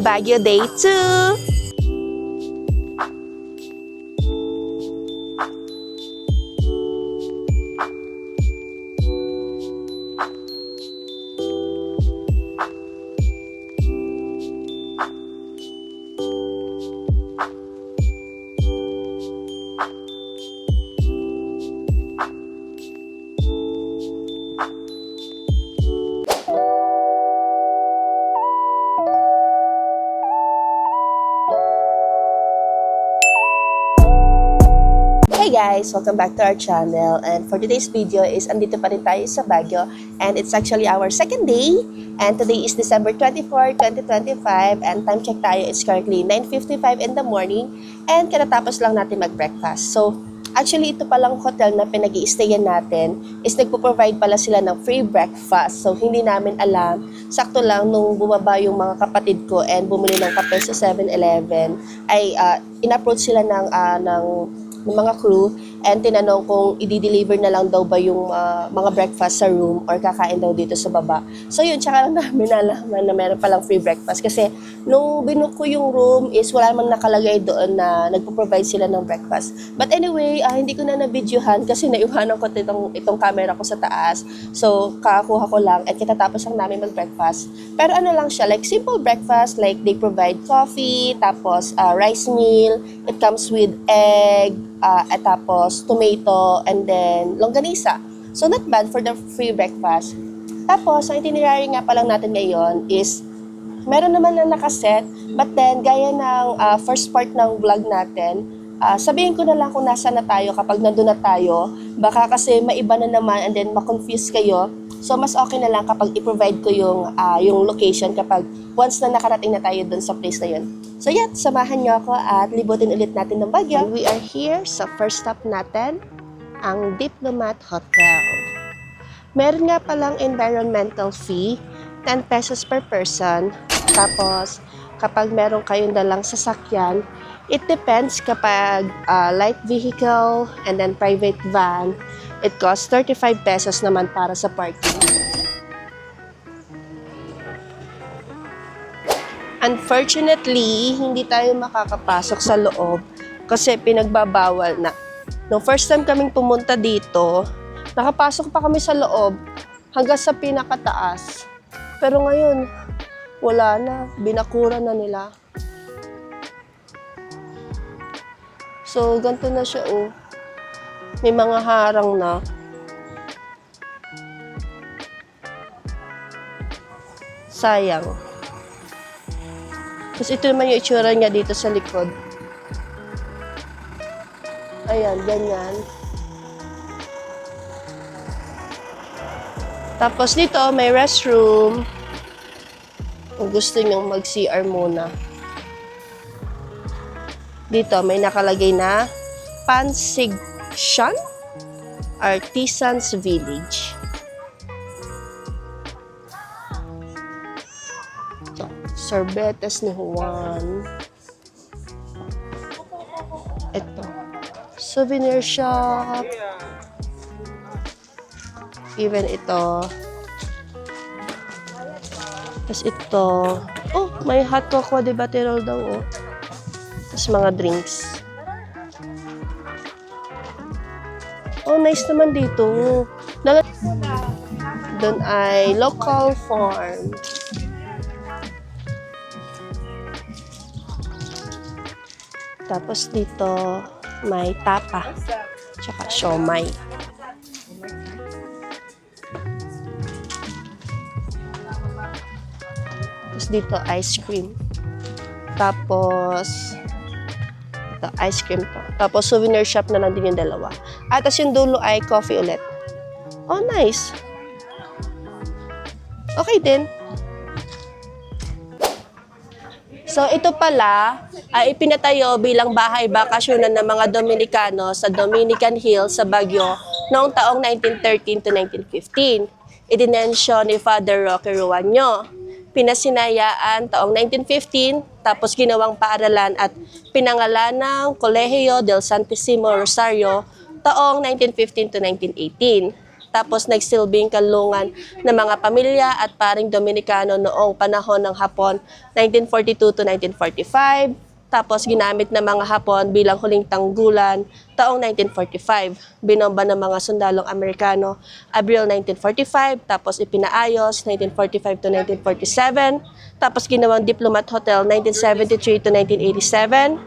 Baguio Day 2! Hey guys! Welcome back to our channel, and for today's video is andito pa rin tayo sa Baguio, and it's actually our second day, and today is December 24, 2025, and time check tayo, it's currently 9:55 in the morning, and katatapos lang natin mag-breakfast. So actually ito palang hotel na pinag-i-stayan natin is nagpo-provide pala sila ng free breakfast, so hindi namin alam. Sakto lang nung bumaba yung mga kapatid ko and bumili ng kape sa 7-Eleven ay in-approach sila ng mga crew and tinanong kung i-deliver na lang daw ba yung mga breakfast sa room or kakain daw dito sa baba. So yun, tsaka lang namin nalaman na meron palang free breakfast kasi nung binook ko yung room is wala man nakalagay doon na nagpo-provide sila ng breakfast. But anyway, hindi ko na na-videohan kasi naiwanan ko itong camera ko sa taas. So kakakuha ko lang at kitatapos lang namin mag-breakfast. Pero ano lang siya, like simple breakfast, like they provide coffee, tapos rice meal, it comes with egg, at tapos tomato, and then longganisa. So not bad for the free breakfast. Tapos, ang itinerary nga pa lang natin ngayon is, meron naman na nakaset, but then, gaya ng first part ng vlog natin, sabihin ko na lang kung nasa na tayo kapag nandun na tayo. Baka kasi maiba na naman and then makonfuse kayo. So, mas okay na lang kapag i-provide ko yung location kapag once na nakarating na tayo dun sa place na yun. So, yeah, samahan nyo ako at libutin ulit natin ng Baguio. And we are here sa first stop natin, ang Diplomat Hotel. Meron nga palang environmental fee, 10 pesos per person. Tapos, kapag meron kayong dalang sasakyan, it depends kapag light vehicle and then private van, it costs 35 pesos naman para sa parking. Unfortunately, hindi tayo makakapasok sa loob kasi pinagbabawal na. Nung first time kaming pumunta dito, nakapasok pa kami sa loob hanggang sa pinakataas. Pero ngayon, wala na. Binakura na nila. So, ganito na siya, oh. May mga harang na. Sayang. Tapos ito naman yung itsura niya dito sa likod. Ayan, ganyan. Tapos dito, may restroom. Kung gusto nyong mag-CR muna. Dito, may nakalagay na Pansigsyan Artisans Village. Sorbetes ni Juan. Ito. Souvenir shop. Even ito. Tapos ito. Oh, may hot cocoa de batterol daw, oh. Tapos mga drinks. Oh, nice naman dito. Doon ay local farm. Tapos dito may tapa. Tsaka siomay. Tapos dito ice cream. Tapos ito, ice cream to. Tapos souvenir shop na lang din yung dalawa. At tapos yung dulo ay coffee ulit. Oh, nice. Okay din. So ito pala ay ipinatayo bilang bahay bakasyonan ng mga Dominicano sa Dominican Hills sa Baguio noong taong 1913 to 1915. Idinensyon ni Father Roque Ruano. Pinasinayaan taong 1915, tapos ginawang paaralan at pinangalan ng Colegio del Santissimo Rosario taong 1915 to 1918. tapos nagsilbing kanlungan ng mga pamilya at paring Dominikano noong panahon ng Hapon, 1942 to 1945. Tapos ginamit ng mga Hapon bilang huling tanggulan taong 1945. Binomba ng mga sundalong Amerikano Abril 1945, tapos ipinaayos 1945 to 1947. Tapos ginawang Diplomat Hotel 1973 to 1987.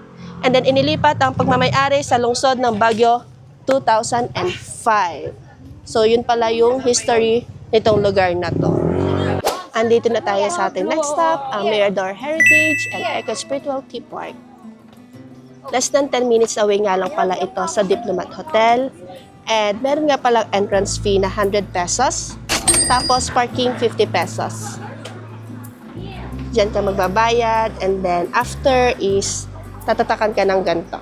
And then inilipat ang pagmamay-ari sa lungsod ng Baguio 2005. So yun pala yung history nitong lugar na to. Andito na tayo sa ating next stop, ang Mirador Heritage and Eco Spiritual Tea Park. Less than 10 minutes away nga lang pala ito sa Diplomat Hotel. And meron nga palang entrance fee na 100 pesos. Tapos parking 50 pesos. Diyan ka magbabayad and then after is tatatakan ka ng ganito.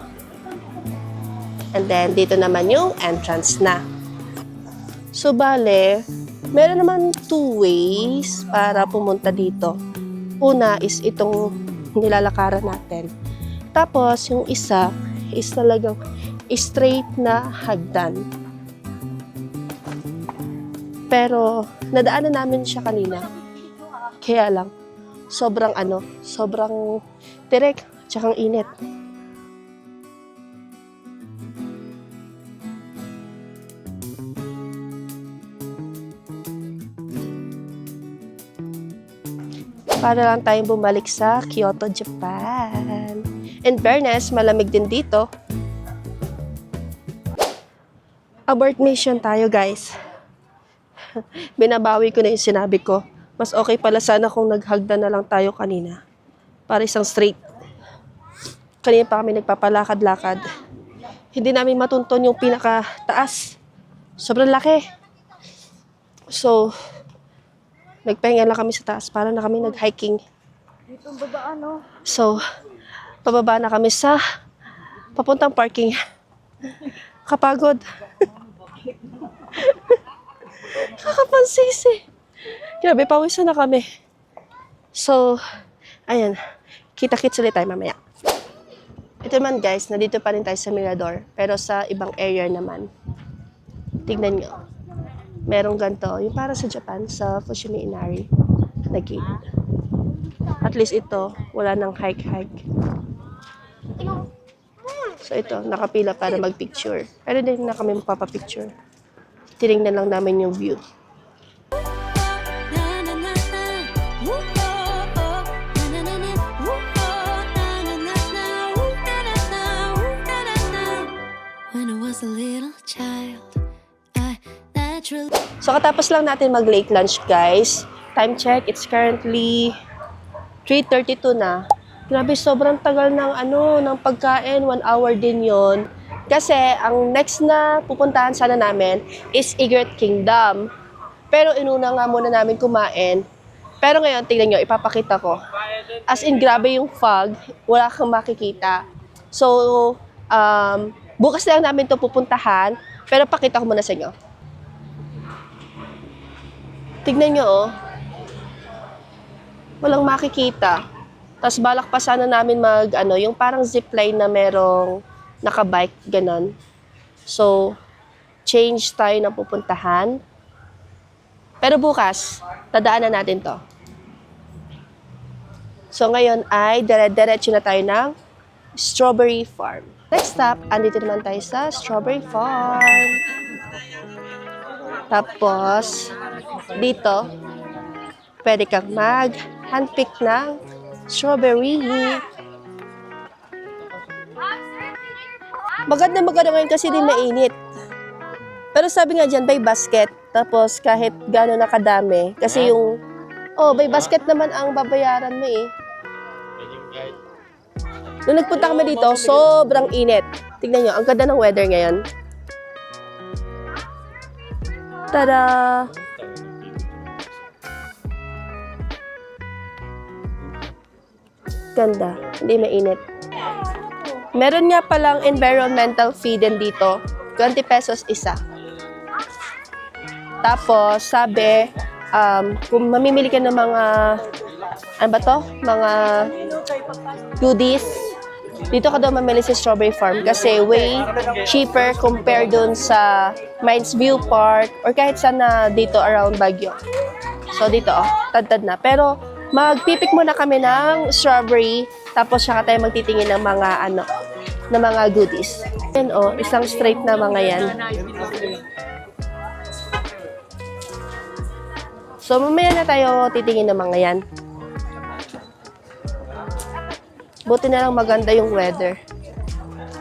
And then dito naman yung entrance na. So bale, meron naman 2 ways para pumunta dito. Una is itong nilalakaran natin. Tapos yung isa is talagang straight na hagdan. Pero nadaanan namin siya kanina. Kaya lang, sobrang direk, tsaka init. Para lang tayong bumalik sa Kyoto, Japan. In fairness, malamig din dito. Abort mission tayo, guys. Binabawi ko na yung sinabi ko. Mas okay pala sana kung naghagda na lang tayo kanina. Para isang straight. Kanina pa kami nagpapalakad-lakad. Hindi namin matunton yung pinakataas. Sobrang laki. So, nagpahinga lang kami sa taas para na kami nag-hiking. Dito ang babaan, no? So, pababa na kami sa papuntang parking. Kapagod. Kakapansisi. Grabe, pawisan na kami. So, ayan. Kita-kits ulit tayo mamaya. Ito naman guys, nandito pa rin tayo sa Mirador. Pero sa ibang area naman. Tignan nyo. Merong ganito, yung para sa Japan, sa Fushimi Inari na gate. At least ito, wala nang hike-hike. So ito, nakapila para mag-picture. Pero din na kami magpapapicture. Tinignan lang namin yung view. So katapos lang natin mag-late lunch guys. Time check, it's currently 3:32 na. Grabe, sobrang tagal ng pagkain. 1 hour din yon. Kasi ang next na pupuntahan sana namin is Egret Kingdom. Pero inuna nga muna namin kumain. Pero ngayon, tingnan nyo, ipapakita ko. As in, grabe yung fog. Wala kang makikita. So, bukas lang namin to pupuntahan. Pero pakita ko muna sa inyo. Tignan nyo, oh. Walang makikita. Tapos balak pa sana namin yung parang zipline na merong nakabike, ganon. So, change tayo ng pupuntahan. Pero bukas, tadaanan natin to. So, ngayon ay dire-diretso na tayo ng Strawberry Farm. Next stop, andito naman tayo sa Strawberry Farm. Tapos, dito, pwede kang mag-handpick ng strawberry. Maganda ngayon kasi din mainit. Pero sabi nga dyan, by basket. Tapos kahit gano'n nakadami. Kasi yung, by basket naman ang babayaran mo eh. Nung nagpunta kami dito, sobrang init. Tignan nyo, ang ganda ng weather ngayon. Tada! Ganda, hindi mainit. Meron nga palang environmental fee din dito. 20 pesos isa. Tapos, sabi, kung mamimili ka ng mga, ano ba to? Mga goodies, dito ka daw mamili sa Strawberry Farm kasi way cheaper compare dun sa Mines View Park or kahit saan na dito around Baguio. So dito, tad-tad na. Pero magpipik muna kami ng strawberry tapos saka tayo magtitingin ng mga ng mga goodies. Yan isang straight na mga yan. So mamaya na tayo titingin ng mga yan. Buti na lang maganda yung weather.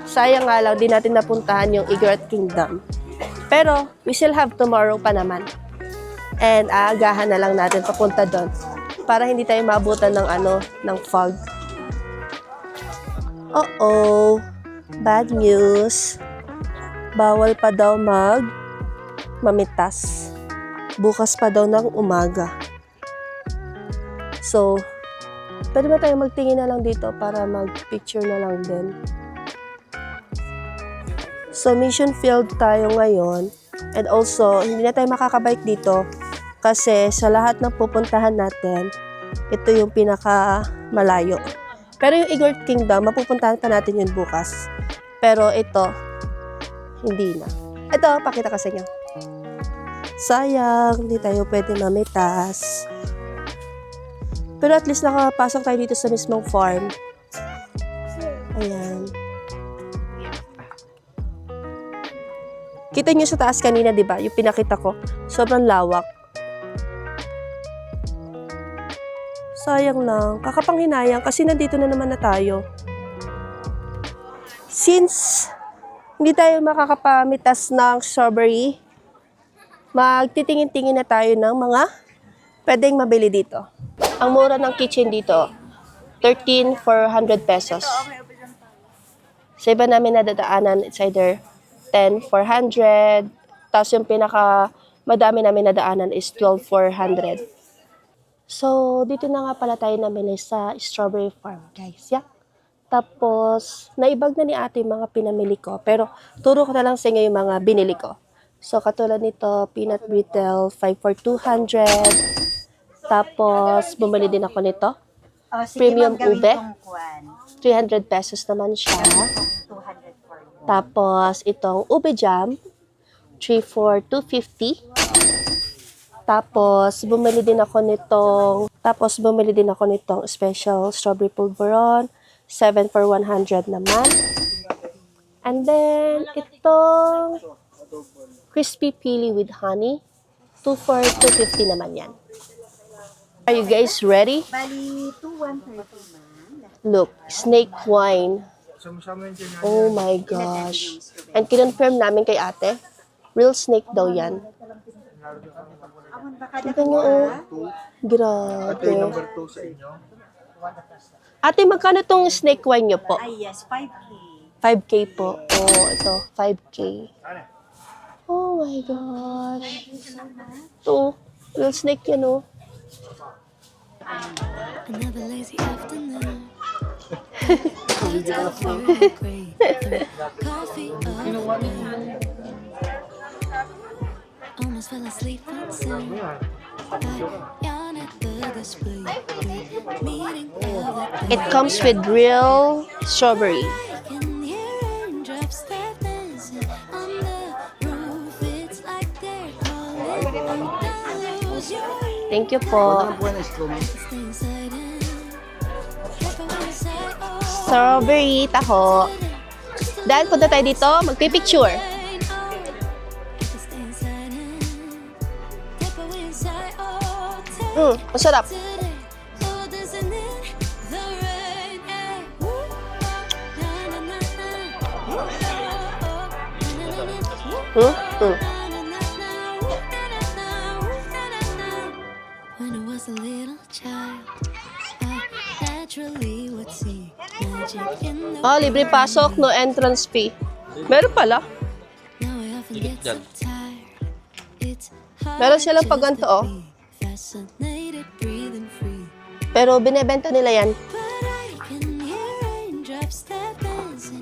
Sayang nga lang, di natin napuntahan yung Egret Kingdom. Pero, we still have tomorrow pa naman. And aagahan na lang natin papunta doon. Para hindi tayo maabutan ng ng fog. Uh-oh. Bad news. Bawal pa daw mamitas. Bukas pa daw ng umaga. So, pwede ba tayo magtingin na lang dito para mag-picture na lang din? So, mission field tayo ngayon. And also, hindi na tayo makakabike dito kasi sa lahat ng pupuntahan natin, ito yung pinaka-malayo. Pero yung Egret Kingdom, mapupuntahan pa natin yun bukas. Pero ito, hindi na. Ito, pakita ko sa inyo. Sayang, hindi tayo pwede mamitas. Pero at least nakapasok tayo dito sa mismong farm. Ayan. Kita nyo sa taas kanina, di ba? Yung pinakita ko. Sobrang lawak. Sayang lang. Kakapanghinayang kasi nandito na naman na tayo. Since hindi tayo makakapamitas ng strawberry, magtitingin-tingin na tayo ng mga pwedeng mabili dito. Ang mura ng kitchen dito, 13,400 pesos. Sa iba namin nadadaanan, it's either 10,400. Tapos yung madami namin nadaanan is 12,400. So, dito na nga pala tayo namili sa Strawberry Farm, guys. Yeah? Tapos, naibag na ni ate yung mga pinamili ko. Pero, turo ko na lang sa inyo yung mga binili ko. So, katulad nito, peanut brittle, 5 for 200. Tapos, bumili din ako nito. Premium ube. 300 pesos naman siya. Tapos, itong ube jam, 3 for 250. Tapos, bumili din ako nitong special strawberry pulveron, 7 for 100 naman. And then, itong crispy pili with honey, 2 for 250 naman yan. Are you guys ready? Bali, 2,130 man. Look, snake wine. Oh my gosh. And kinonfirm namin kay ate, real snake daw yan. Ito nyo, grabe. Number 2 sa inyo. Ate, magkano tong snake wine nyo po? Ay, yes, 5K. 5K po. Oh, ito, 5K. Oh my gosh. Ito, real snake yan, oh. Another lazy afternoon. Coffee almost fell asleep on Zoom. Yawn at the display. Meeting It comes with real strawberry. can hear raindrops that dancing on the roof. It's like they're calling. Don't lose your way. Thank you po. Stay inside and step away inside. Oh, Strawberry, taho. Dahil punta tayo dito, magpipicture. rain, oh. Stay inside and step away inside. Oh, Masarap. today, oh, dancing in the rain. Hey, woo, na na na na. Woo, oh, oh, na na na na. Woo, na na na na. Woo, na na na. Woo, na na na. When I was a little child, I naturally would see magic in the Oh, libre pasok, no entrance fee. Meron pala. Now I often get so tired. It's hard Meron silang pag just ganito, to oh. be fascinated, breathing free. Pero binebenta nila yan. But I can hear raindrops that dancing.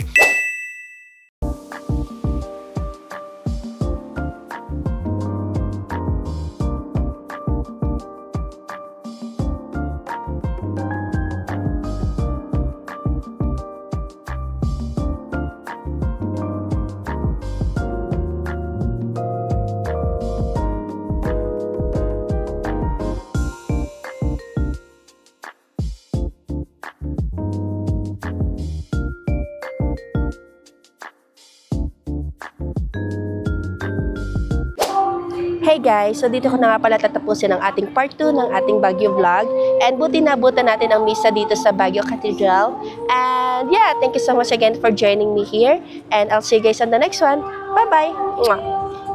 guys, so dito ko na nga pala tatapusin ang ating part 2 ng ating Baguio vlog. And buti nabutan natin ang misa dito sa Baguio Cathedral. And yeah, thank you so much again for joining me here. And I'll see you guys on the next one. Bye-bye! Mwah!